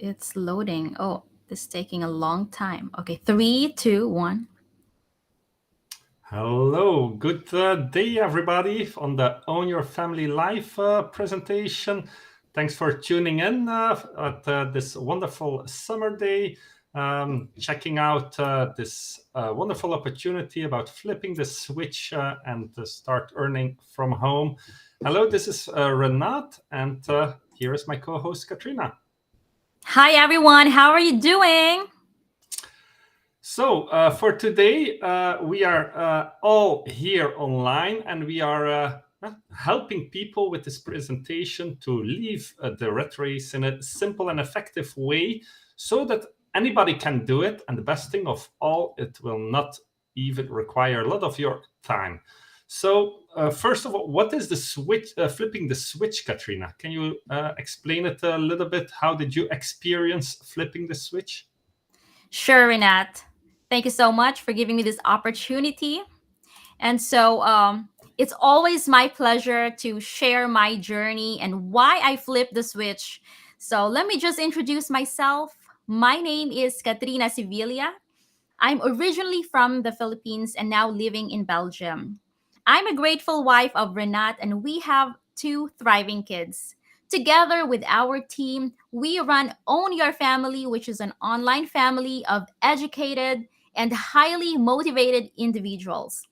It's loading. Oh, this is taking a long time. Okay, three, two, one. Hello, good day, everybody, on the Own Your Family Life presentation. Thanks for tuning in at this wonderful summer day, checking out this wonderful opportunity about flipping the switch and to start earning from home. Hello, this is Renat, and here is my co host, Katrina. Hi, everyone. How are you doing? So, for today, we are all here online and we are helping people with this presentation to leave the rat race in a simple and effective way so that anybody can do it. And the best thing of all, it will not even require a lot of your time. So, first of all, what is the switch, flipping the switch, Katrina? Can you explain it a little bit? How did you experience flipping the switch? Sure, Renat. Thank you so much for giving me this opportunity. And so it's always my pleasure to share my journey and why I flipped the switch. So let me just introduce myself. My name is Katrina Sevilla. I'm originally from the Philippines and now living in Belgium. I'm a grateful wife of Renat, and we have two thriving kids. Together with our team, we run Own Your Family, which is an online family of educated and highly motivated individuals.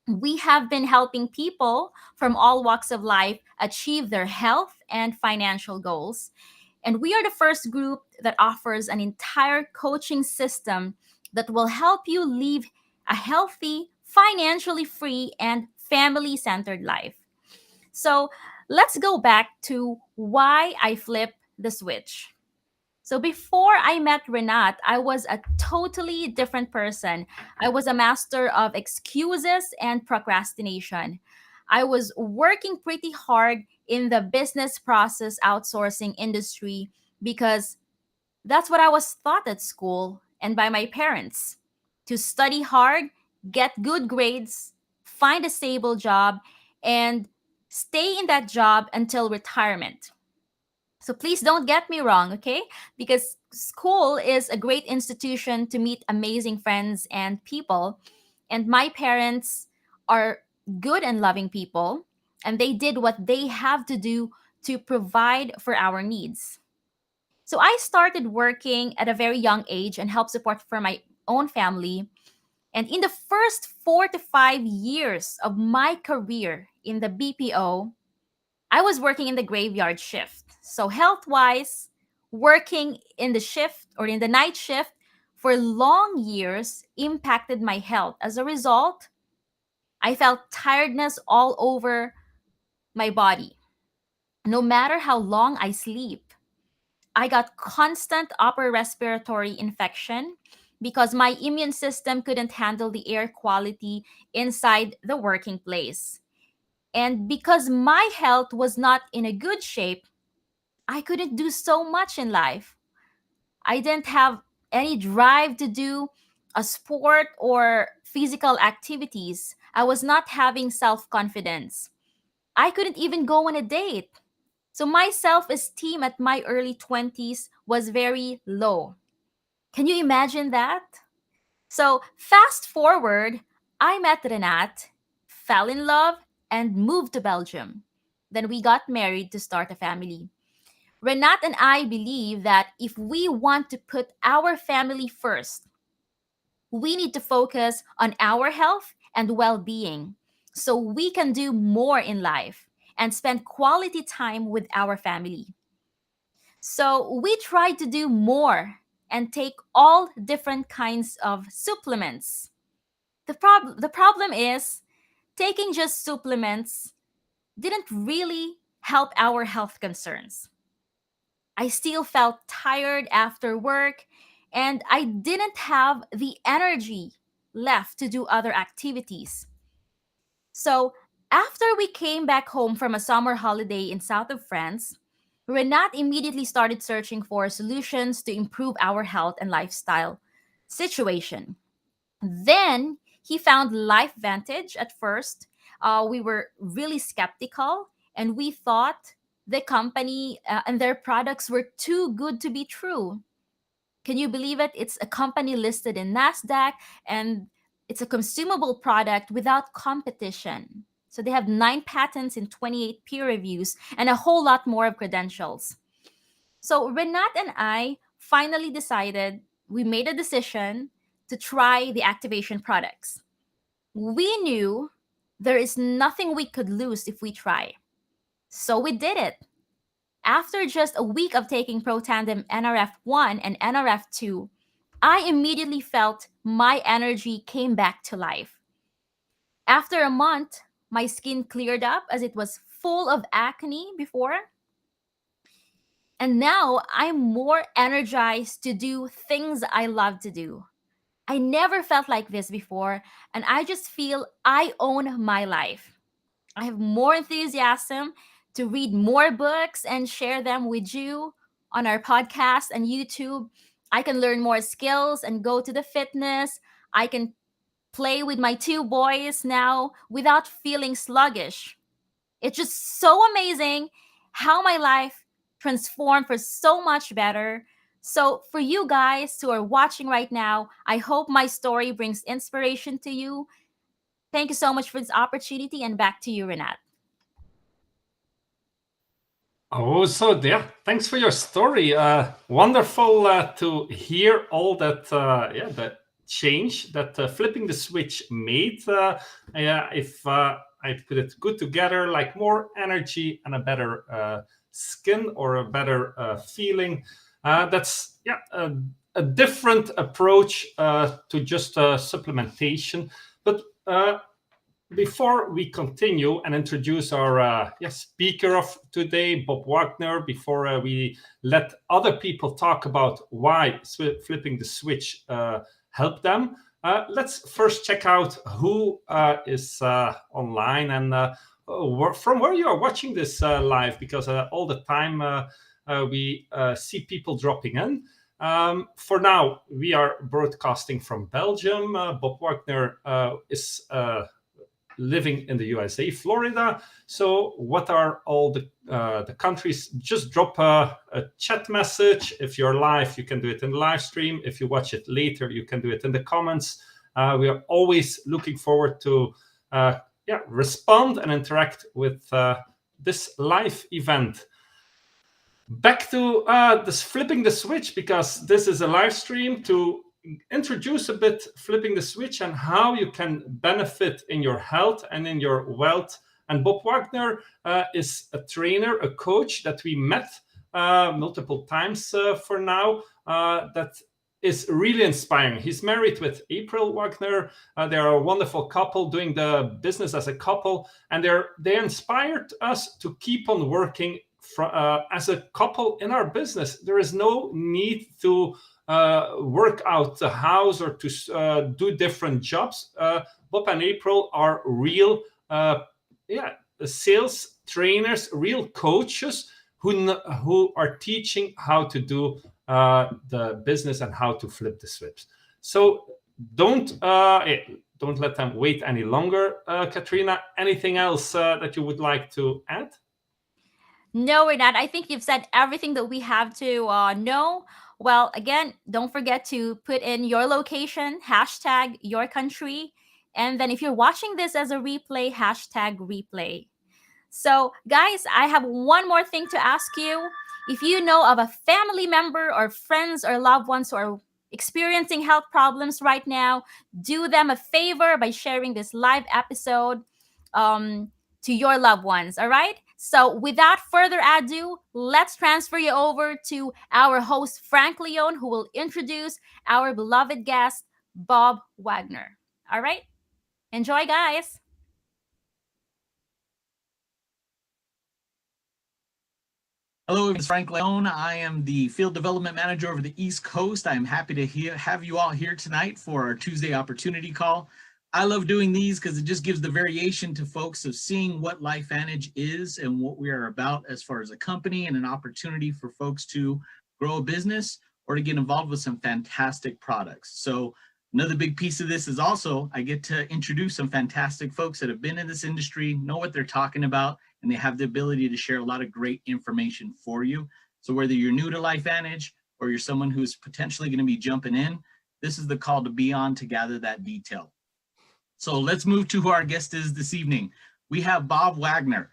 We have been helping people from all walks of life achieve their health and financial goals. And we are the first group that offers an entire coaching system that will help you live a healthy, financially free, and family centered life. So let's go back to why I flipped the switch. So before I met Renat, I was a totally different person. I was a master of excuses and procrastination. I was working pretty hard in the business process outsourcing industry because that's what I was taught at school and by my parents, to study hard, get good grades, find a stable job, and stay in that job until retirement. So please don't get me wrong, okay? Because school is a great institution to meet amazing friends and people. And my parents are good and loving people, and they did what they have to do to provide for our needs. So I started working at a very young age and helped support for my own family. And in the first 4 to 5 years of my career in the BPO, I was working in the graveyard shift. So, health wise, working in the shift or in the night shift for long years impacted my health. As a result, I felt tiredness all over my body. No matter how long I sleep, I got constant upper respiratory infection because my immune system couldn't handle the air quality inside the working place. And because my health was not in a good shape, I couldn't do so much in life. I didn't have any drive to do a sport or physical activities. I was not having self confidence. I couldn't even go on a date. So my self esteem at my early 20s was very low. Can you imagine that? So fast forward, I met Renat, fell in love, and moved to Belgium. Then we got married to start a family. Renat and I believe that if we want to put our family first, we need to focus on our health and well being so we can do more in life and spend quality time with our family. So we tried to do more and take all different kinds of supplements. The problem is taking just supplements didn't really help our health concerns. I still felt tired after work, and I didn't have the energy left to do other activities. So, after we came back home from a summer holiday in south of France, Renat immediately started searching for solutions to improve our health and lifestyle situation. Then he found Life Vantage at first. We were really skeptical and we thought the company and their products were too good to be true. Can you believe it? It's a company listed in NASDAQ, and it's a consumable product without competition. So they have 9 patents in 28 peer reviews and a whole lot more of credentials. So Renat and I finally decided, we made a decision to try the activation products. We knew there is nothing we could lose if we try. So we did it. After just a week of taking Protandim NRF1 and NRF2, I immediately felt my energy came back to life. After a month, my skin cleared up as it was full of acne before. And now I'm more energized to do things I love to do. I never felt like this before, and I just feel I own my life. I have more enthusiasm to read more books and share them with you on our podcast and YouTube. I can learn more skills and go to the fitness. I can play with my 2 boys now without feeling sluggish. It's just so amazing how my life transformed for so much better. So, for you guys who are watching right now, I hope my story brings inspiration to you. Thank you so much for this opportunity, and back to you, Renat. Oh, so yeah, thanks for your story. Wonderful to hear all that, yeah, that change that flipping the switch made. Yeah, if I put it good together, like more energy and a better skin or a better feeling. That's yeah, a different approach to just supplementation. But before we continue and introduce our speaker of today, Bob Wagner, before we let other people talk about why flipping the switch helped them, let's first check out who is online and from where you are watching this live, because all the time we see people dropping in. For now, we are broadcasting from Belgium. Bob Wagner is living in the USA, Florida. So what are all the countries? Just drop a chat message. If you're live, you can do it in the live stream. If you watch it later, you can do it in the comments. We are always looking forward to respond and interact with this live event. Back to this flipping the switch, because this is a live stream, to introduce a bit flipping the switch and how you can benefit in your health and in your wealth. And Bob Wagner is a trainer, a coach that we met multiple times for now, that is really inspiring. He's married with April Wagner. They are a wonderful couple doing the business as a couple, and they inspired us to keep on working as a couple in our business. There is no need to work out the house or to do different jobs. Bob and April are real sales trainers, real coaches who are teaching how to do the business and how to flip the switch. So don't let them wait any longer. Katrina, anything else that you would like to add? No, Renat, I think you've said everything that we have to know. Well, again, don't forget to put in your location, hashtag your country. And then if you're watching this as a replay, hashtag replay. So, guys, I have one more thing to ask you. If you know of a family member or friends or loved ones who are experiencing health problems right now, do them a favor by sharing this live episode to your loved ones. All right. So, without further ado, let's transfer you over to our host, Frank Leon, who will introduce our beloved guest, Bob Wagner. All right. Enjoy, guys. Hello, it's Frank Leon. I am the Field Development Manager over the East Coast. I am happy to have you all here tonight for our Tuesday opportunity call. I love doing these because it just gives the variation to folks of seeing what LifeVantage is and what we are about as far as a company, and an opportunity for folks to grow a business or to get involved with some fantastic products. So another big piece of this is also I get to introduce some fantastic folks that have been in this industry, know what they're talking about, and they have the ability to share a lot of great information for you. So whether you're new to LifeVantage or you're someone who's potentially going to be jumping in, this is the call to be on to gather that detail. So let's move to who our guest is this evening. We have Bob Wagner.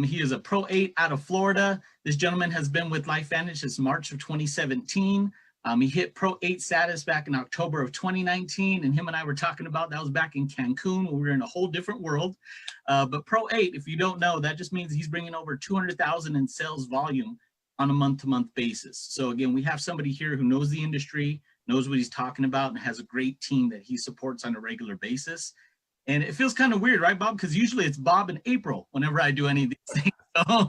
He is a Pro 8 out of Florida. This gentleman has been with LifeVantage since March of 2017. He hit Pro 8 status back in October of 2019, and him and I were talking about that was back in Cancun when we were in a whole different world. But Pro 8, if you don't know, that just means he's bringing over 200,000 in sales volume on a month-to-month basis. So again, we have somebody here who knows the industry, knows what he's talking about, and has a great team that he supports on a regular basis. And it feels kind of weird, right, Bob? Because usually it's Bob and April whenever I do any of these things. So,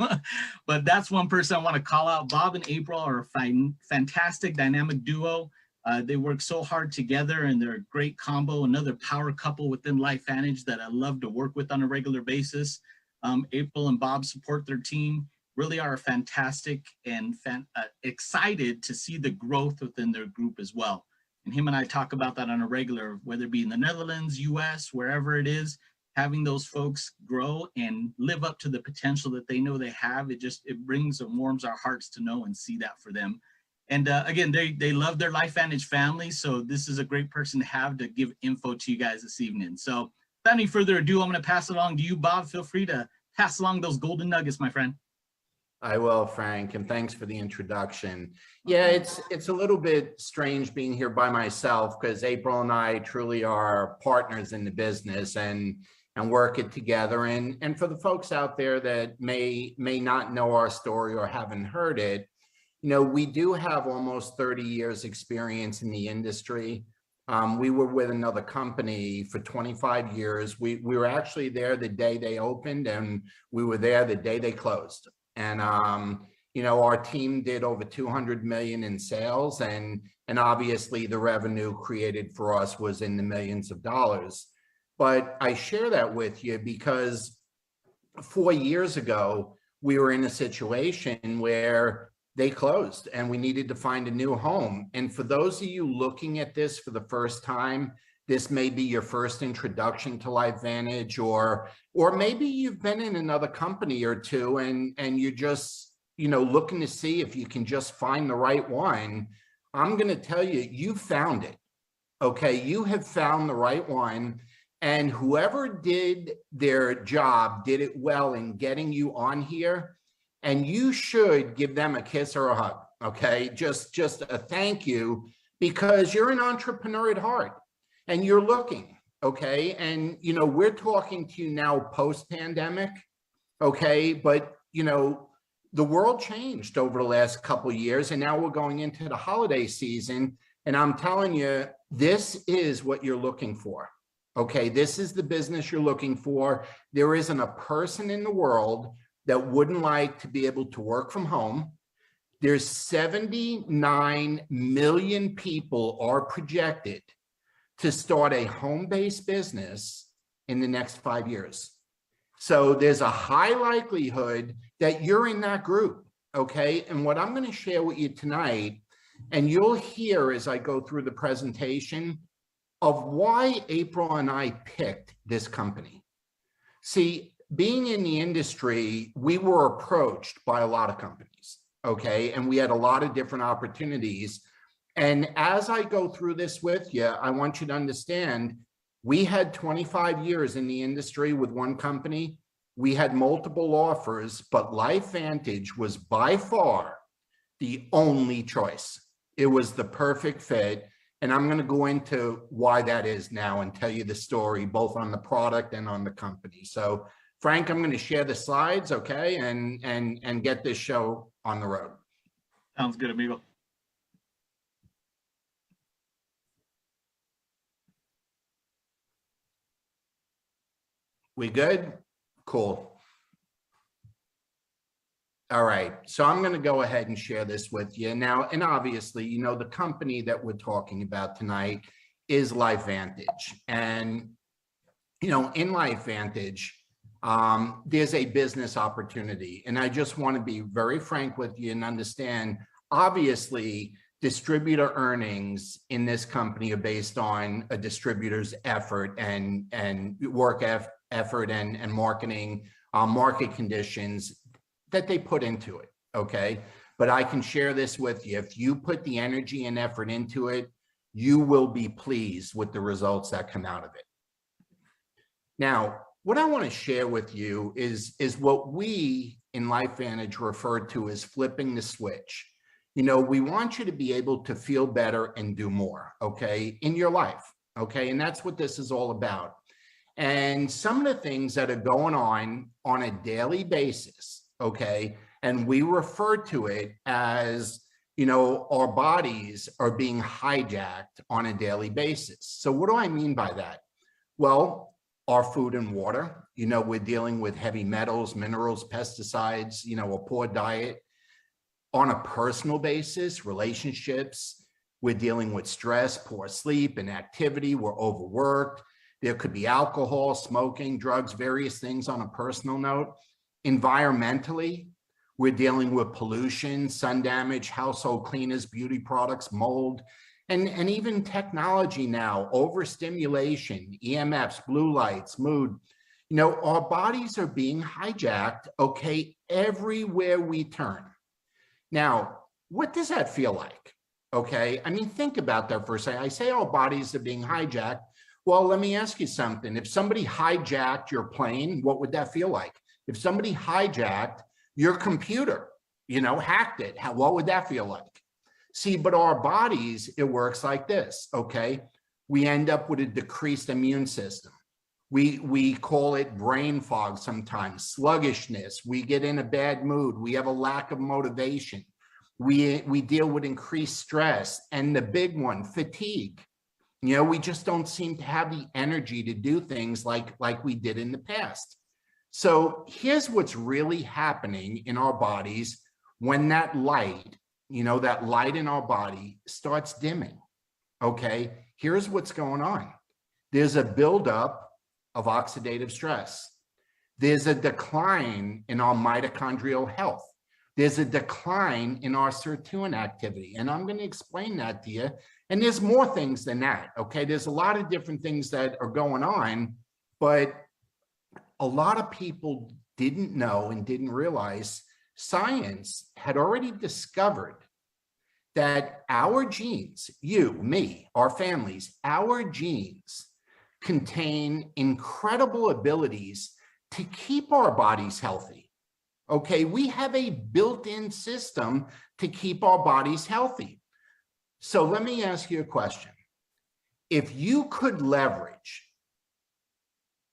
but that's one person I want to call out. Bob and April are a fantastic dynamic duo. They work so hard together, and they're a great combo, another power couple within LifeVantage that I love to work with on a regular basis. April and Bob support their team, really are fantastic, and excited to see the growth within their group as well. And him and I talk about that on a regular, whether it be in the Netherlands, US, wherever it is, having those folks grow and live up to the potential that they know they have. It brings and warms our hearts to know and see that for them. And again, they love their LifeVantage family. So this is a great person to have to give info to you guys this evening. So without any further ado, I'm going to pass it along to you, Bob. Feel free to pass along those golden nuggets, my friend. I will, Frank, and thanks for the introduction. Yeah, it's a little bit strange being here by myself because April and I truly are partners in the business and work it together. And for the folks out there that may not know our story or haven't heard it, we do have almost 30 years experience in the industry. We were with another company for 25 years. We were actually there the day they opened, and we were there the day they closed. And, our team did over 200 million in sales, and obviously the revenue created for us was in the millions of dollars. But I share that with you because 4 years ago, we were in a situation where they closed and we needed to find a new home. And for those of you looking at this for the first time, this may be your first introduction to LifeVantage, or maybe you've been in another company or two and you're just, looking to see if you can just find the right one. I'm going to tell you, you found it. Okay. You have found the right one, and whoever did their job did it well in getting you on here. And you should give them a kiss or a hug. Okay. Just a thank you, because you're an entrepreneur at heart. And you're looking, okay? And, we're talking to you now post-pandemic, okay? But, the world changed over the last couple of years, and now we're going into the holiday season. And I'm telling you, this is what you're looking for, okay? This is the business you're looking for. There isn't a person in the world that wouldn't like to be able to work from home. There's 79 million people are projected to start a home-based business in the next 5 years. So there's a high likelihood that you're in that group, okay? And what I'm going to share with you tonight, and you'll hear as I go through the presentation, of why April and I picked this company. See, being in the industry, we were approached by a lot of companies, okay? And we had a lot of different opportunities. And as I go through this with you, I want you to understand, we had 25 years in the industry with one company. We had multiple offers, but LifeVantage was by far the only choice. It was the perfect fit. And I'm going to go into why that is now and tell you the story, both on the product and on the company. So Frank, I'm going to share the slides, okay, and get this show on the road. Sounds good, amigo. We good? Cool. All right, so I'm going to go ahead and share this with you now. And obviously, the company that we're talking about tonight is LifeVantage. And, in LifeVantage, there's a business opportunity. And I just want to be very frank with you and understand, obviously, distributor earnings in this company are based on a distributor's effort and work effort and marketing market conditions that they put into it, okay? But I can share this with you. If you put the energy and effort into it, you will be pleased with the results that come out of it. Now, what I want to share with you is what we in LifeVantage refer to as flipping the switch. You know, we want you to be able to feel better and do more, okay, in your life, okay? And that's what this is all about. And some of the things that are going on a daily basis, okay, and we refer to it as, you know, our bodies are being hijacked on a daily basis. So what do I mean by that? Well, our food and water, you know, we're dealing with heavy metals, minerals, pesticides, you know, a poor diet. On a personal basis, relationships, we're dealing with stress, poor sleep, inactivity, we're overworked. There could be alcohol, smoking, drugs, various things on a personal note. Environmentally, we're dealing with pollution, sun damage, household cleaners, beauty products, mold, and even technology now, overstimulation, EMFs, blue lights, mood. You know, our bodies are being hijacked, okay, everywhere we turn. Now, what does that feel like? Okay, I mean, think about that for a second. I say our bodies are being hijacked. Well, let me ask you something. If somebody hijacked your plane, what would that feel like? If somebody hijacked your computer, you know, hacked it, what would that feel like? See, but our bodies, it works like this, okay? We end up with a decreased immune system. We call it brain fog sometimes, sluggishness. We get in a bad mood. We have a lack of motivation. We deal with increased stress, and the big one, fatigue. You know, we just don't seem to have the energy to do things like we did in the past. So here's what's really happening in our bodies when that light, you know, that light in our body starts dimming, okay? Here's what's going on. There's a buildup of oxidative stress. There's a decline in our mitochondrial health. There's a decline in our sirtuin activity. And I'm going to explain that to you. And there's more things than that, okay? There's a lot of different things that are going on, but a lot of people didn't know and didn't realize science had already discovered that our genes, you, me, our families, our genes contain incredible abilities to keep our bodies healthy. Okay, we have a built-in system to keep our bodies healthy. So let me ask you a question. If you could leverage,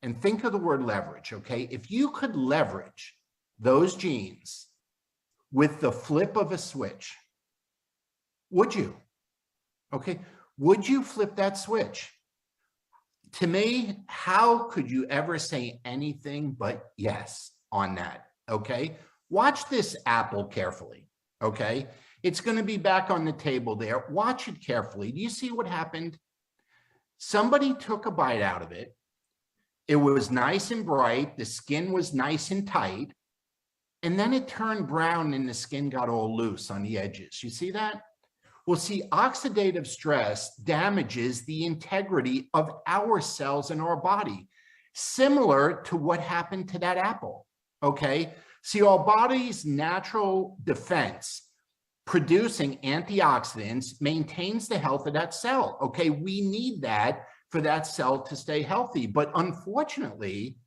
and think of the word leverage, okay? If you could leverage those genes with the flip of a switch, would you? Okay, would you flip that switch? To me, how could you ever say anything but yes on that? Okay, watch this apple carefully. Okay, it's going to be back on the table there. Watch it carefully. Do you see what happened? Somebody took a bite out of it. It was nice and bright. The skin was nice and tight. And then it turned brown and the skin got all loose on the edges. You see that? Well, see, oxidative stress damages the integrity of our cells in our body, similar to what happened to that apple, okay? See, our body's natural defense producing antioxidants maintains the health of that cell, okay? We need that for that cell to stay healthy, but unfortunately,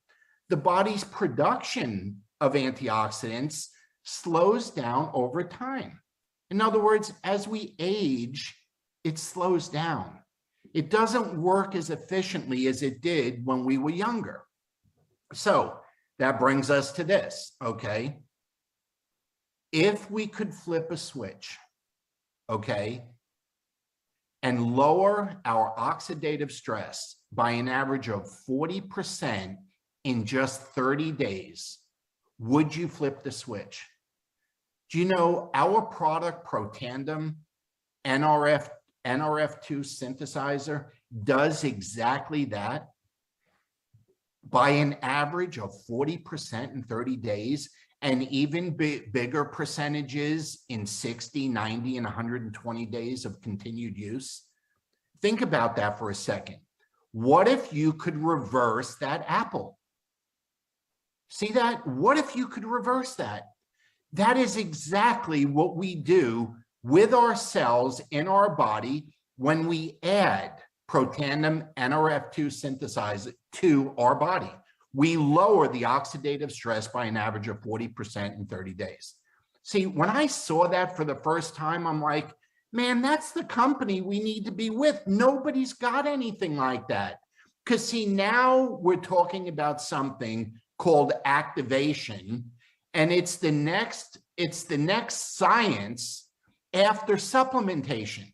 the body's production of antioxidants slows down over time. In other words, as we age, it slows down. It doesn't work as efficiently as it did when we were younger. So that brings us to this, okay? If we could flip a switch, okay, and lower our oxidative stress by an average of 40% in just 30 days, would you flip the switch? Do you know our product Protandem NRF2 synthesizer does exactly that? By an average of 40% in 30 days, and even bigger percentages in 60, 90, and 120 days of continued use. Think about that for a second. What if you could reverse that apple? See that? What if you could reverse that? That is exactly what we do with our cells in our body when we add Protandim NRF2 synthesizer to our body. We lower the oxidative stress by an average of 40% in 30 days. See, when I saw that for the first time, I'm like, man, that's the company we need to be with. Nobody's got anything like that. Because see, now we're talking about something called activation, and it's the next science after supplementation.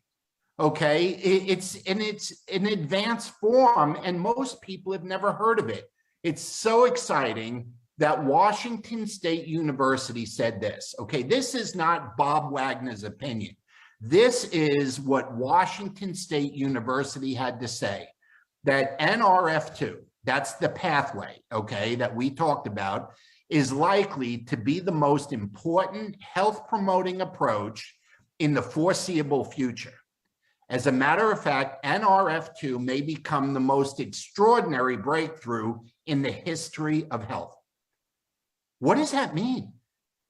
Okay, it's an advanced form, and most people have never heard of it. It's so exciting that Washington State University said this. Okay, this is not Bob Wagner's opinion. This is what Washington State University had to say, that NRF2, that's the pathway, okay, that we talked about, is likely to be the most important health promoting approach in the foreseeable future. As a matter of fact, NRF2 may become the most extraordinary breakthrough in the history of health. What does that mean?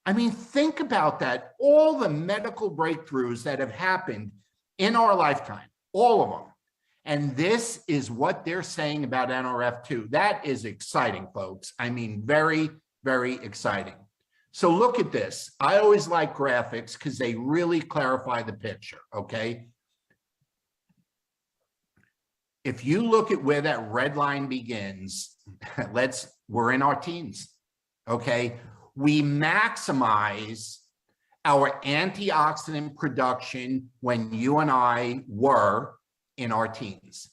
I mean, think about that. All the medical breakthroughs that have happened in our lifetime, all of them. And this is what they're saying about NRF2. That is exciting, folks. I mean, very, very exciting. So look at this. I always like graphics because they really clarify the picture, okay? If you look at where that red line begins, we're in our teens, okay? We maximize our antioxidant production when you and I were in our teens.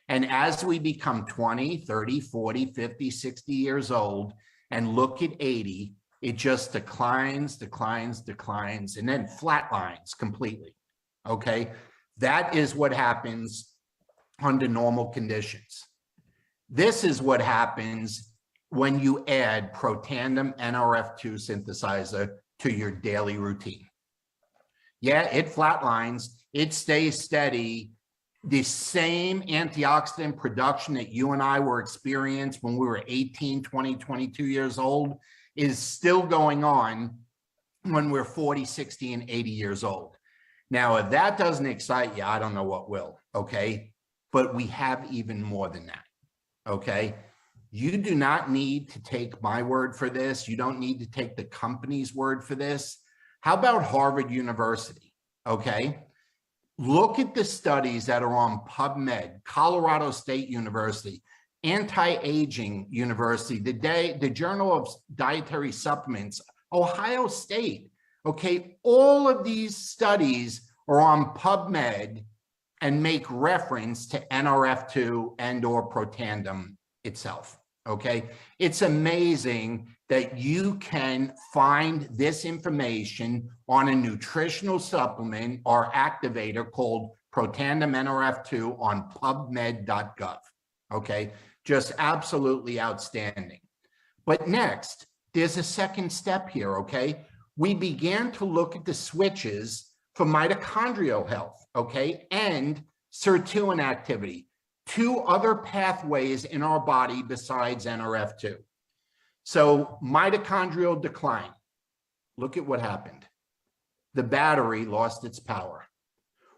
And as we become 20, 30, 40, 50, 60 years old and look at 80, it just declines, declines, declines, and then flatlines completely, okay? That is what happens under normal conditions. This is what happens when you add Protandim NRF2 synthesizer to your daily routine. Yeah, it flatlines, it stays steady. The same antioxidant production that you and I were experiencing when we were 18, 20, 22 years old is still going on when we're 40, 60, and 80 years old. Now, if that doesn't excite you, I don't know what will, okay? But we have even more than that, okay? You do not need to take my word for this. You don't need to take the company's word for this. How about Harvard University, okay? Look at the studies that are on PubMed, Colorado State University, Anti-Aging University, the Journal of Dietary Supplements, Ohio State, okay? All of these studies are on PubMed and make reference to NRF2 and or Protandim itself, okay? It's amazing that you can find this information on a nutritional supplement or activator called Protandim NRF2 on pubmed.gov, okay? Just absolutely outstanding. But next, there's a second step here, okay? We began to look at the switches for mitochondrial health, okay, and sirtuin activity, two other pathways in our body besides NRF2. So mitochondrial decline, look at what happened. The battery lost its power.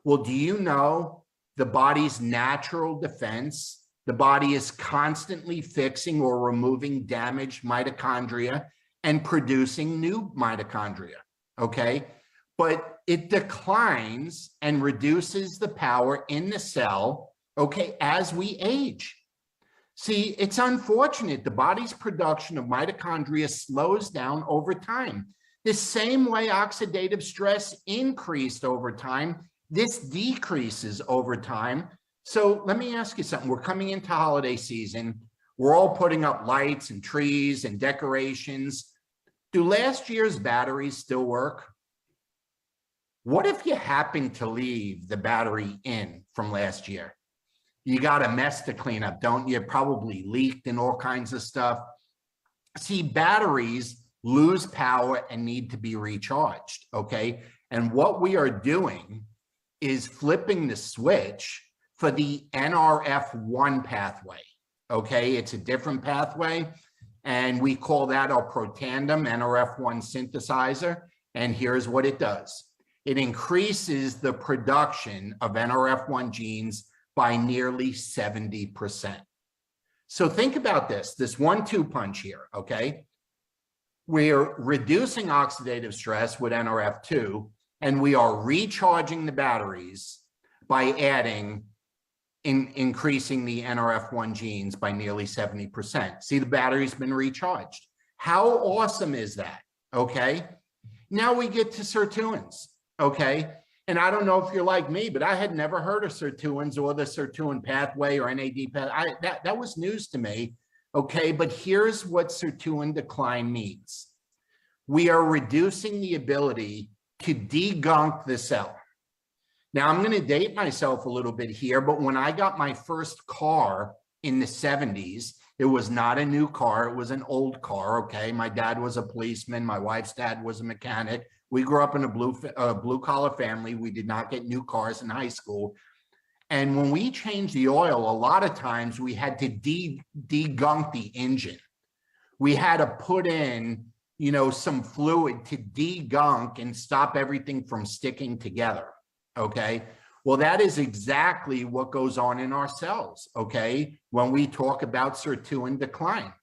Well, do you know the body's natural defense? The body is constantly fixing or removing damaged mitochondria and producing new mitochondria, okay? But it declines and reduces the power in the cell, okay, as we age. See, it's unfortunate. The body's production of mitochondria slows down over time. The same way oxidative stress increased over time, this decreases over time. So let me ask you something. We're coming into holiday season. We're all putting up lights and trees and decorations. Do last year's batteries still work? What if you happen to leave the battery in from last year? You got a mess to clean up, don't you? Probably leaked and all kinds of stuff. See, batteries lose power and need to be recharged, okay? And what we are doing is flipping the switch for the NRF1 pathway, okay? It's a different pathway. And we call that our protandem NRF1 synthesizer. And here's what it does. It increases the production of NRF1 genes by nearly 70%. So think about this 1-2 punch here, okay? We're reducing oxidative stress with NRF2, and we are recharging the batteries by increasing the NRF1 genes by nearly 70%. See, the battery's been recharged. How awesome is that? Okay. Now we get to sirtuins. Okay. And I don't know if you're like me, but I had never heard of sirtuins or the sirtuin pathway or NAD pathway. That was news to me. Okay. But here's what sirtuin decline means. We are reducing the ability to degunk the cell. Now, I'm going to date myself a little bit here, but when I got my first car in the 70s, it was not a new car. It was an old car, okay? My dad was a policeman. My wife's dad was a mechanic. We grew up in a blue-collar family. We did not get new cars in high school. And when we changed the oil, a lot of times we had to degunk the engine. We had to put in, you know, some fluid to degunk and stop everything from sticking together. Okay, well, that is exactly what goes on in our cells, okay, when we talk about sirtuin decline.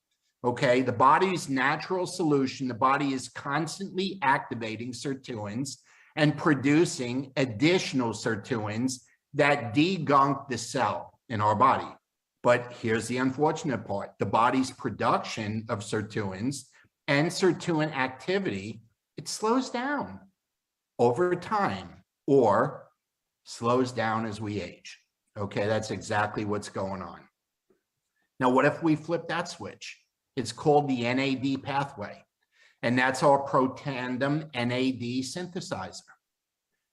Okay, the body's natural solution, the body is constantly activating sirtuins and producing additional sirtuins that degunk the cell in our body. But here's the unfortunate part. The body's production of sirtuins and sirtuin activity, it slows down over time, or slows down as we age. Okay, that's exactly what's going on. Now, what if we flip that switch? It's called the NAD pathway, and that's our protandem NAD synthesizer.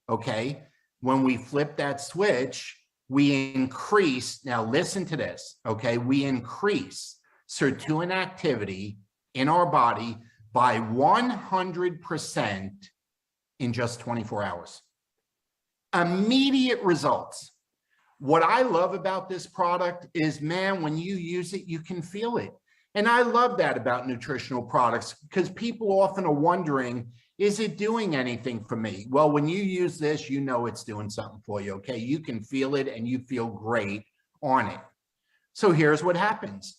Okay, when we flip that switch, we increase, now listen to this, okay, we increase sirtuin activity in our body by 100% in just 24 hours. Immediate results. What I love about this product is, man, when you use it, you can feel it. And I love that about nutritional products, because people often are wondering, is it doing anything for me? Well, when you use this, you know it's doing something for you, okay? You can feel it and you feel great on it. So here's what happens.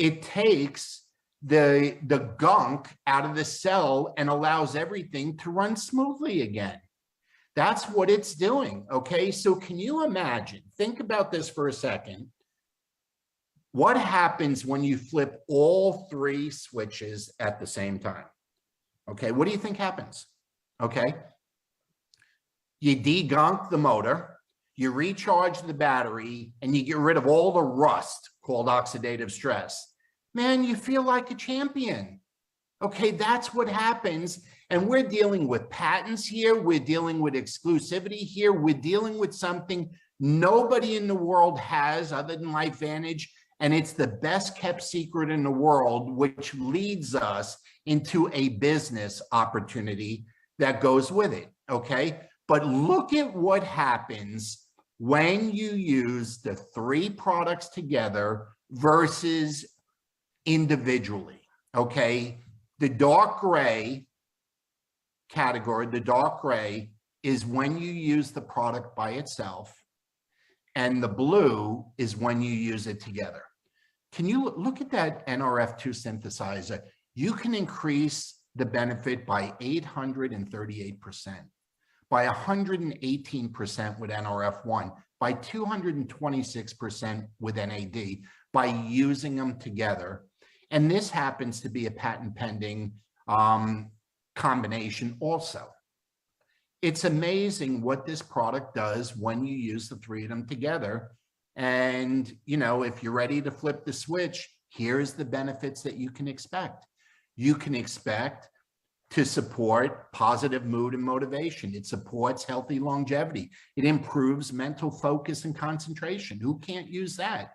It takes the gunk out of the cell and allows everything to run smoothly again. That's what it's doing, okay? So can you imagine, think about this for a second. What happens when you flip all 3 switches at the same time? Okay, what do you think happens? Okay, you degunk the motor, you recharge the battery, and you get rid of all the rust called oxidative stress. Man, you feel like a champion. Okay, that's what happens. And we're dealing with patents here. We're dealing with exclusivity here. We're dealing with something nobody in the world has other than LifeVantage. And it's the best kept secret in the world, which leads us into a business opportunity that goes with it. Okay, but look at what happens when you use the 3 products together versus individually. Okay, the dark gray category, the dark gray, is when you use the product by itself, and the blue is when you use it together. Can you look at that NRF2 synthesizer? You can increase the benefit by 838%, by 118% with NRF1, by 226% with NAD, by using them together. And this happens to be a patent pending combination also. It's amazing what this product does when you use the 3 of them together. And, you know, if you're ready to flip the switch, here's the benefits that you can expect. You can expect to support positive mood and motivation. It supports healthy longevity. It improves mental focus and concentration. Who can't use that?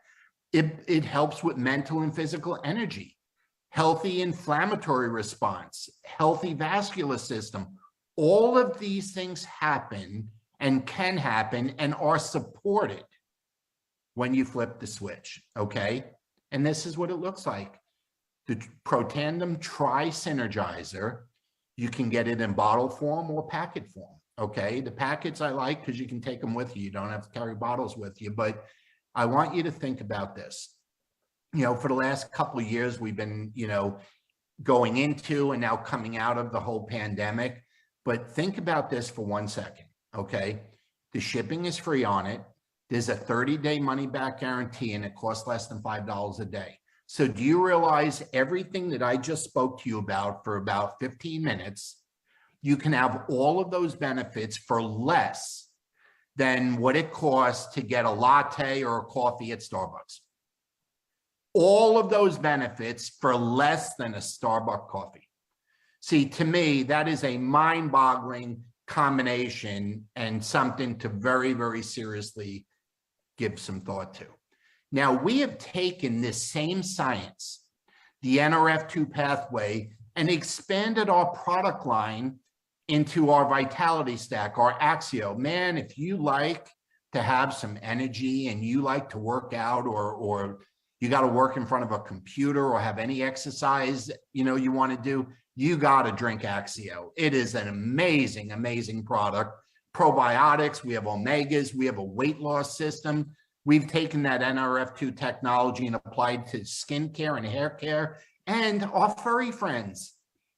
It helps with mental and physical energy, healthy inflammatory response, healthy vascular system. All of these things happen and can happen and are supported when you flip the switch, okay? And this is what it looks like. The Protandem Tri-Synergizer, you can get it in bottle form or packet form, okay? The packets I like because you can take them with you. You don't have to carry bottles with you, but I want you to think about this. You know, for the last couple of years, we've been, you know, going into and now coming out of the whole pandemic, but think about this for 1 second, okay? The shipping is free on it. There's a 30-day money-back guarantee, and it costs less than $5 a day. So do you realize everything that I just spoke to you about for about 15 minutes, you can have all of those benefits for less than what it costs to get a latte or a coffee at Starbucks. All of those benefits for less than a Starbucks coffee. See, to me, that is a mind-boggling combination and something to very, very seriously give some thought to. Now, we have taken this same science, the NRF2 pathway, and expanded our product line into our Vitality Stack, our Axio. Man, if you like to have some energy and you like to work out, or you got to work in front of a computer or have any exercise, you know, you want to do, you got to drink Axio. It is an amazing, amazing product. Probiotics, we have omegas, we have a weight loss system. We've taken that NRF2 technology and applied to skincare and hair care and our furry friends.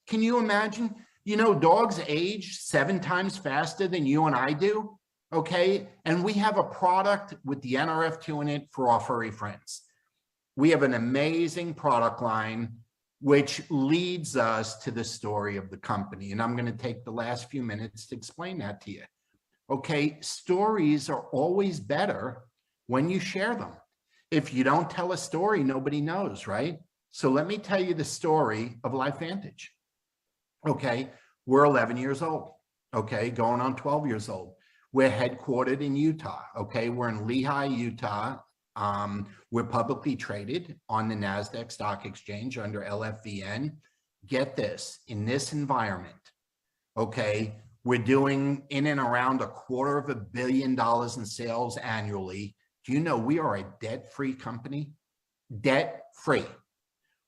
Can you imagine? You know, dogs age 7 times faster than you and I do, okay? And we have a product with the NRF2 in it for our furry friends. We have an amazing product line, which leads us to the story of the company. And I'm going to take the last few minutes to explain that to you. Okay, stories are always better when you share them. If you don't tell a story, nobody knows, right? So let me tell you the story of LifeVantage. Okay, we're 11 years old, okay, going on 12 years old. We're headquartered in Utah, okay? We're in Lehi, Utah. We're publicly traded on the NASDAQ Stock Exchange under LFVN. Get this, in this environment, okay, we're doing in and around $250 million in sales annually. Do you know we are a debt-free company? Debt-free,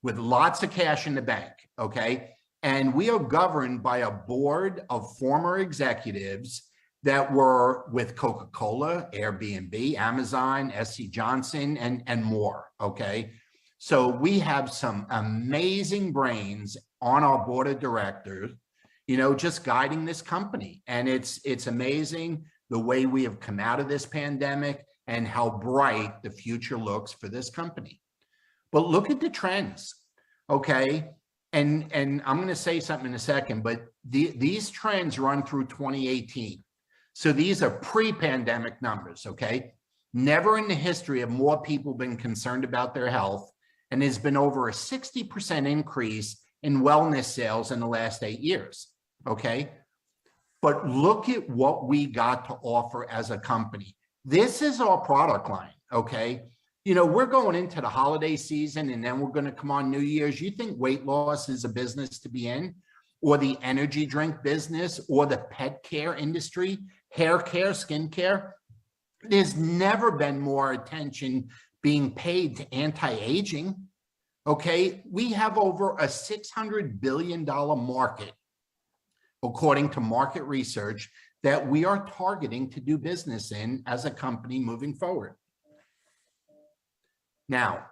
with lots of cash in the bank, okay? And we are governed by a board of former executives that were with Coca-Cola, Airbnb, Amazon, SC Johnson, and more, okay? So we have some amazing brains on our board of directors, you know, just guiding this company. And it's amazing the way we have come out of this pandemic and how bright the future looks for this company. But look at the trends, okay? And I'm going to say something in a second, but these trends run through 2018. So these are pre-pandemic numbers, okay? Never in the history have more people been concerned about their health, and there's been over a 60% increase in wellness sales in the last 8 years, okay? But look at what we got to offer as a company. This is our product line, okay? You know, we're going into the holiday season and then we're going to come on New Year's. You think weight loss is a business to be in, or the energy drink business, or the pet care industry, hair care, skin care? There's never been more attention being paid to anti-aging, okay? We have over a $600 billion market, according to market research, that we are targeting to do business in as a company moving forward. Now,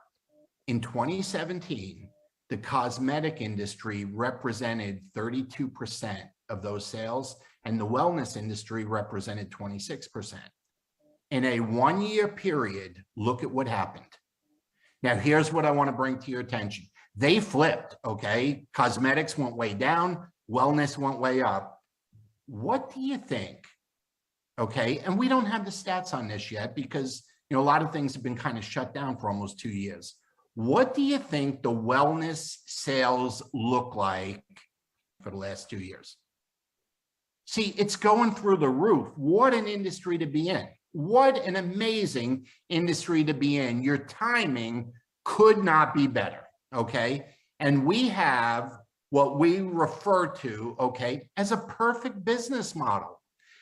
in 2017, the cosmetic industry represented 32% of those sales, and the wellness industry represented 26%. In a 1-year period, look at what happened. Now, here's what I want to bring to your attention. They flipped, okay? Cosmetics went way down, wellness went way up. What do you think? Okay, and we don't have the stats on this yet because, you know, a lot of things have been kind of shut down for almost 2 years. What do you think the wellness sales look like for the last 2 years? See, it's going through the roof. What an industry to be in. What an amazing industry to be in. Your timing could not be better, okay? And we have what we refer to, okay, as a perfect business model.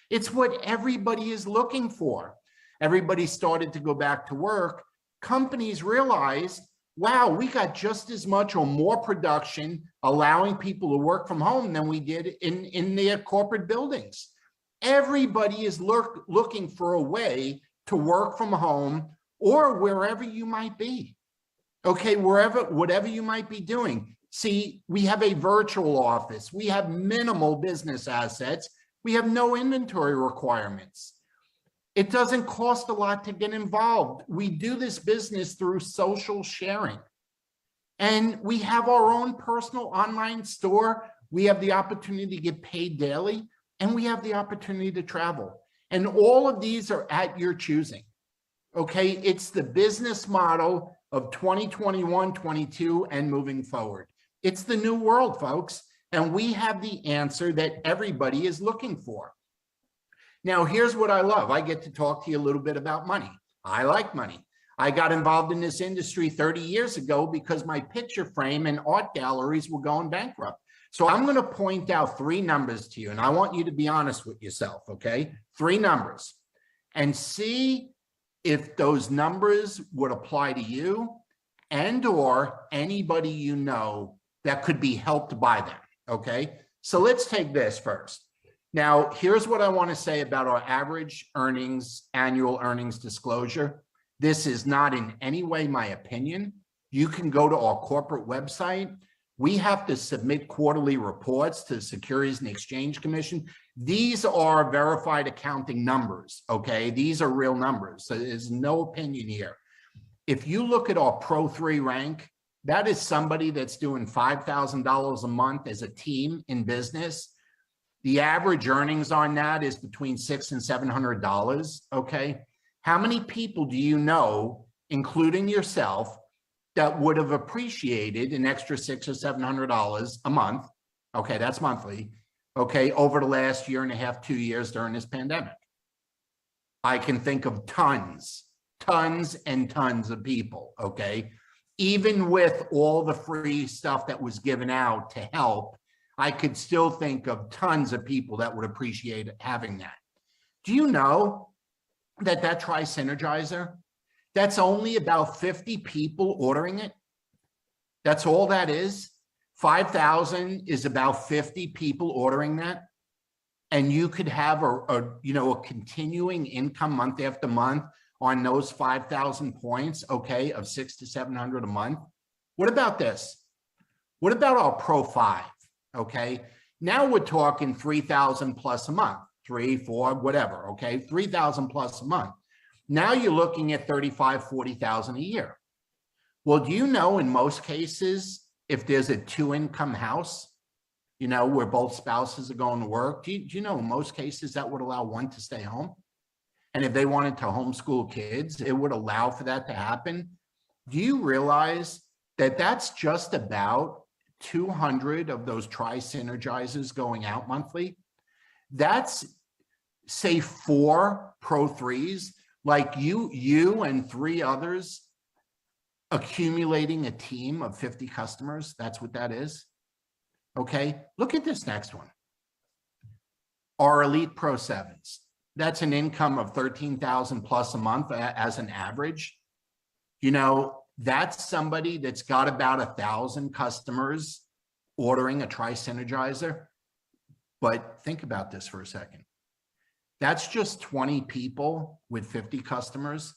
It's what everybody is looking for. Everybody started to go back to work. Companies realized wow, we got just as much or more production allowing people to work from home than we did in their corporate buildings. Everybody is looking for a way to work from home or wherever you might be. Okay, whatever you might be doing. See, we have a virtual office. We have minimal business assets. We have no inventory requirements. It doesn't cost a lot to get involved. We do this business through social sharing. And we have our own personal online store. We have the opportunity to get paid daily, and we have the opportunity to travel. And all of these are at your choosing. Okay, it's the business model of 2021, 22, and moving forward. It's the new world, folks, and we have the answer that everybody is looking for. Now, here's what I love. I get to talk to you a little bit about money. I like money. I got involved in this industry 30 years ago because my picture frame and art galleries were going bankrupt. So I'm going to point out 3 numbers to you, and I want you to be honest with yourself, okay? 3 numbers, and see if those numbers would apply to you and or anybody you know that could be helped by them, okay? So let's take this first. Now, here's what I want to say about our average earnings, annual earnings disclosure. This is not in any way my opinion. You can go to our corporate website. We have to submit quarterly reports to the Securities and Exchange Commission. These are verified accounting numbers, okay? These are real numbers, so there's no opinion here. If you look at our Pro 3 rank, that is somebody that's doing $5,000 a month as a team in business. The average earnings on that is between $600 and $700, okay? How many people do you know, including yourself, that would have appreciated an extra $600 or $700 a month? Okay, that's monthly. Okay, over the last year and a half, 2 years during this pandemic. I can think of tons and tons of people, okay? Even with all the free stuff that was given out to help, I could still think of tons of people that would appreciate having that. Do you know that Tri-Synergizer, that's only about 50 people ordering it? That's all that is. 5,000 is about 50 people ordering that. And you could have a continuing income month after month on those 5,000 points, okay, of $600 to $700 a month. What about this? What about our Pro 5? Okay, now we're talking 3,000 plus a month, 3, 4, whatever, okay, 3,000 plus a month. Now you're looking at 35, 40,000 a year. Well, do you know in most cases, if there's a 2-income house, you know, where both spouses are going to work, do you know in most cases that would allow one to stay home? And if they wanted to homeschool kids, it would allow for that to happen. Do you realize that that's just about 200 of those Tri-Synergizers going out monthly? That's, say, 4 Pro 3s, like you and 3 others accumulating a team of 50 customers. That's what that is. Okay, look at this next one. Our Elite Pro 7s. That's an income of 13,000 plus a month as an average. You know, that's somebody that's got about 1,000 customers ordering a Tri-Synergizer. But think about this for a second. That's just 20 people with 50 customers.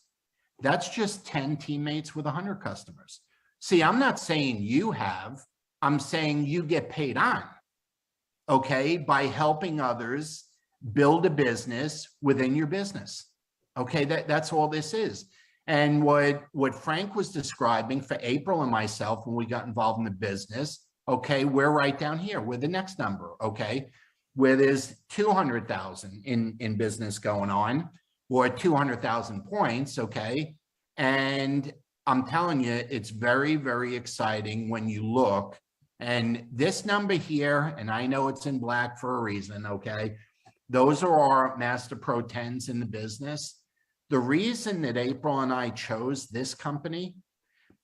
That's just 10 teammates with 100 customers. See, I'm not saying you have, I'm saying you get paid on, okay, by helping others build a business within your business. Okay, that's all this is. And what Frank was describing for April and myself when we got involved in the business, okay, we're right down here with the next number, okay, where there's 200,000 in business going on, or 200,000 points, okay? And I'm telling you, it's very, very exciting when you look. And this number here, and I know it's in black for a reason, okay? Those are our Master Pro 10s in the business. The reason that April and I chose this company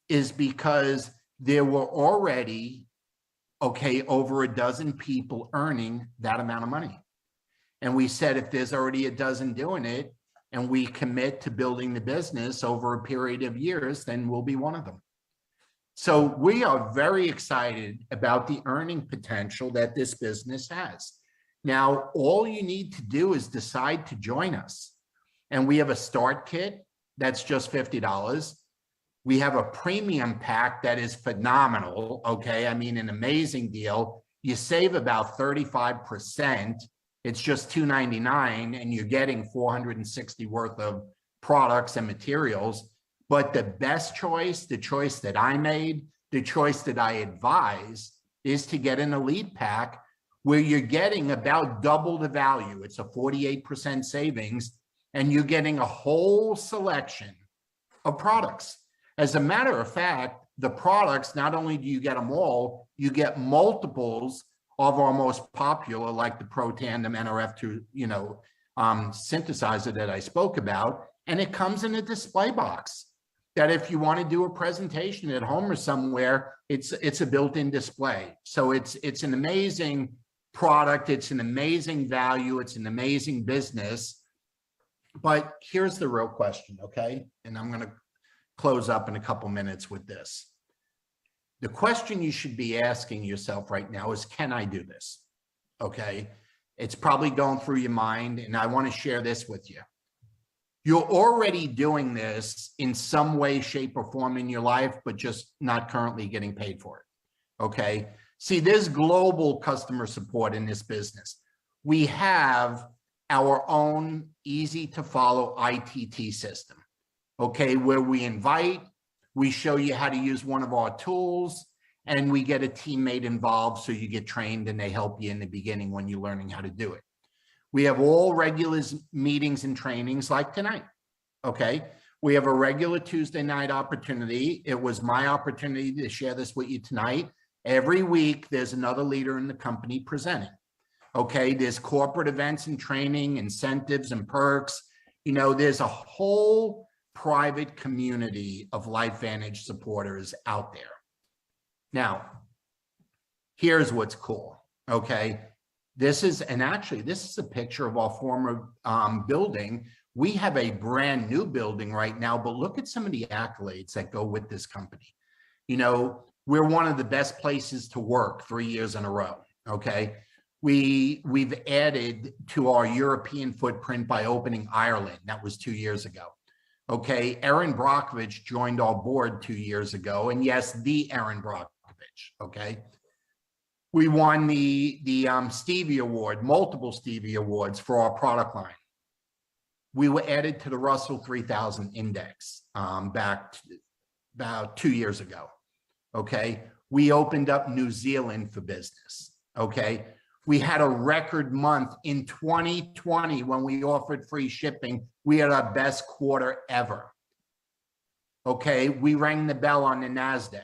is because there were already, okay, over a dozen people earning that amount of money. And we said, if there's already a dozen doing it, and we commit to building the business over a period of years, then we'll be one of them. So we are very excited about the earning potential that this business has. Now, all you need to do is decide to join us. And we have a start kit that's just $50. We have a premium pack that is phenomenal, okay? I mean, an amazing deal. You save about 35%. It's just $299 and you're getting 460 worth of products and materials. But the best choice, the choice that I made, the choice that I advise is to get an elite pack where you're getting about double the value. It's a 48% savings and you're getting a whole selection of products. As a matter of fact, the products, not only do you get them all, you get multiples of our most popular, like the Pro Tandem NRF2, synthesizer that I spoke about, and it comes in a display box that if you want to do a presentation at home or somewhere, it's a built-in display. So it's an amazing product, it's an amazing value, it's an amazing business. But here's the real question, okay? And I'm going to close up in a couple minutes with this. The question you should be asking yourself right now is, can I do this? Okay. It's probably going through your mind, and I want to share this with you. You're already doing this in some way, shape, or form in your life, but just not currently getting paid for it. Okay. See, there's global customer support in this business. We have our own easy to follow ITT system. Okay, where we show you how to use one of our tools, and we get a teammate involved so you get trained and they help you in the beginning when you're learning how to do it. We have all regular meetings and trainings like tonight, okay? We have a regular Tuesday night opportunity. It was my opportunity to share this with you tonight. Every week, there's another leader in the company presenting, okay? There's corporate events and training, incentives and perks. There's a whole private community of LifeVantage supporters out there. Now, here's what's cool, okay? This is a picture of our former building. We have a brand new building right now, but look at some of the accolades that go with this company. We're one of the best places to work 3 years in a row, okay? We've added to our European footprint by opening Ireland. That was 2 years ago. Okay, Erin Brockovich joined our board 2 years ago, and yes, the Erin Brockovich, okay? We won the Stevie Award, multiple Stevie Awards for our product line. We were added to the Russell 3000 Index back about 2 years ago, okay? We opened up New Zealand for business, okay? We had a record month in 2020 when we offered free shipping. We had our best quarter ever. Okay, we rang the bell on the NASDAQ.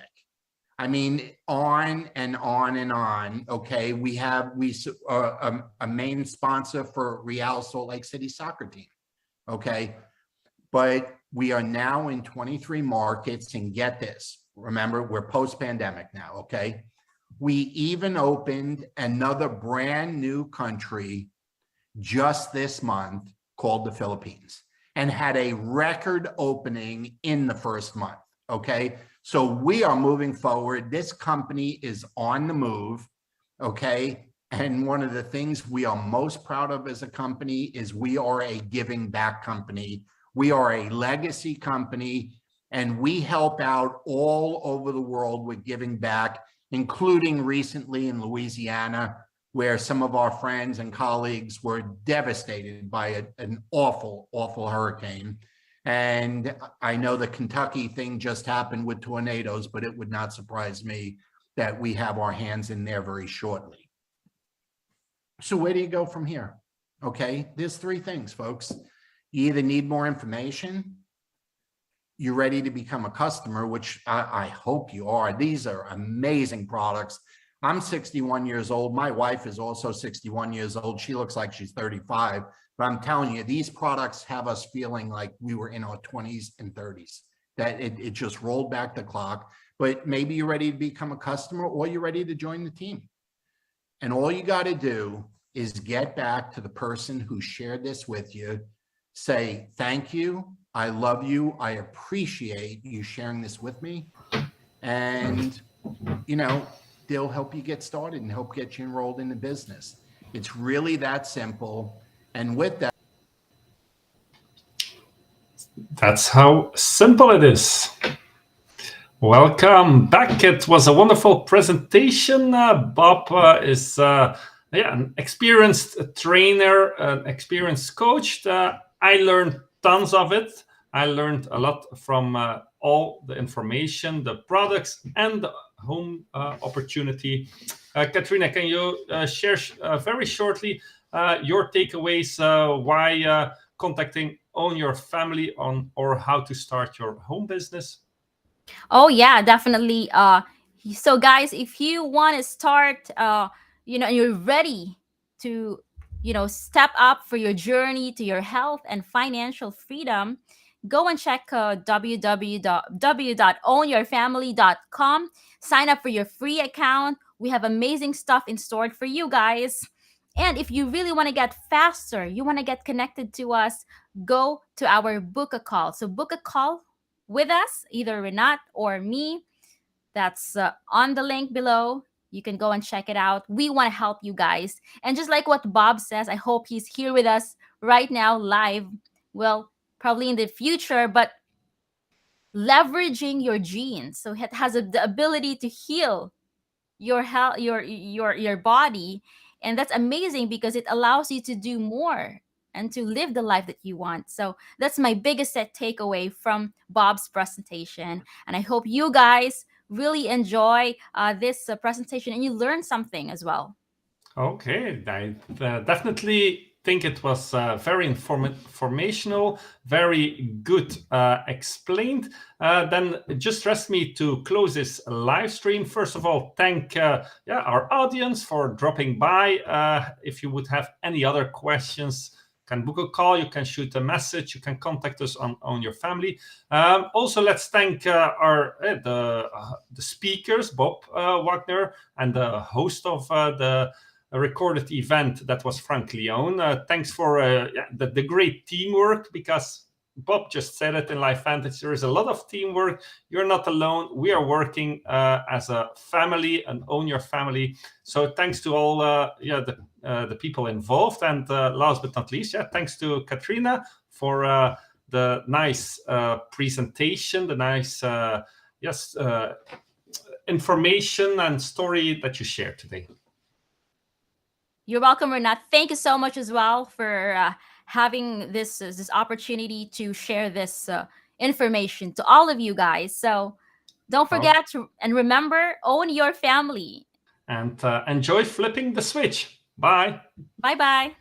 I mean, on and on and on. Okay, we are a main sponsor for Real Salt Lake City soccer team. Okay, but we are now in 23 markets, and get this. Remember, we're post-pandemic now. Okay. We even opened another brand new country just this month called the Philippines, and had a record opening in the first month, okay? So we are moving forward. This company is on the move, okay? And one of the things we are most proud of as a company is we are a giving back company. We are a legacy company, and we help out all over the world with giving back, including recently in Louisiana, where some of our friends and colleagues were devastated by an awful, awful hurricane. And I know the Kentucky thing just happened with tornadoes, but it would not surprise me that we have our hands in there very shortly. So where do you go from here? Okay, there's three things, folks. You either need more information, you're ready to become a customer, which I hope you are. These are amazing products. I'm 61 years old. My wife is also 61 years old. She looks like she's 35, but I'm telling you, these products have us feeling like we were in our 20s and 30s, that it just rolled back the clock. But maybe you're ready to become a customer, or you're ready to join the team. And all you got to do is get back to the person who shared this with you, say, thank you, I love you, I appreciate you sharing this with me, and they'll help you get started and help get you enrolled in the business. It's really that simple. And with that, That's how simple it is. Welcome back. It was a wonderful presentation. Bob is an experienced trainer, an experienced coach. I learned tons of it. I learned a lot from all the information, the products, and the home opportunity. Katrina, can you share very shortly your takeaways, why contacting Own Your Family on, or how to start your home business? Oh yeah, definitely. So guys, if you want to start, you're ready to, step up for your journey to your health and financial freedom, go and check www.ownyourfamily.com. Sign up for your free account. We have amazing stuff in store for you guys. And if you really want to get faster, you want to get connected to us, go to our book a call. So book a call with us, either Renat or me. That's on the link below. You can go and check it out. We want to help you guys. And just like what Bob says, I hope he's here with us right now, live. Well, probably in the future, but leveraging your genes. So it has the ability to heal your health, your body, and that's amazing because it allows you to do more and to live the life that you want. So that's my biggest takeaway from Bob's presentation, and I hope you guys really enjoy this presentation and you learn something as well. Okay, I definitely think it was very informational, very good explained. Then just rest me to close this live stream. First of all, thank our audience for dropping by. If you would have any other questions, you can book a call, you can shoot a message, you can contact us on Your Family. Also, let's thank the speakers, Bob Wagner, and the host of the recorded event, that was Frank Leon. Thanks for the great teamwork, because Bob just said it in Life Vantage. There is a lot of teamwork. You're not alone. We are working as a family and Own Your Family. So thanks to all the people involved. And last but not least, thanks to Katrina for the nice presentation, the nice information and story that you shared today. You're welcome, Renat. Thank you so much as well for having this opportunity to share this information to all of you guys. So don't forget to, and remember, own your family. And enjoy flipping the switch. Bye. Bye-bye.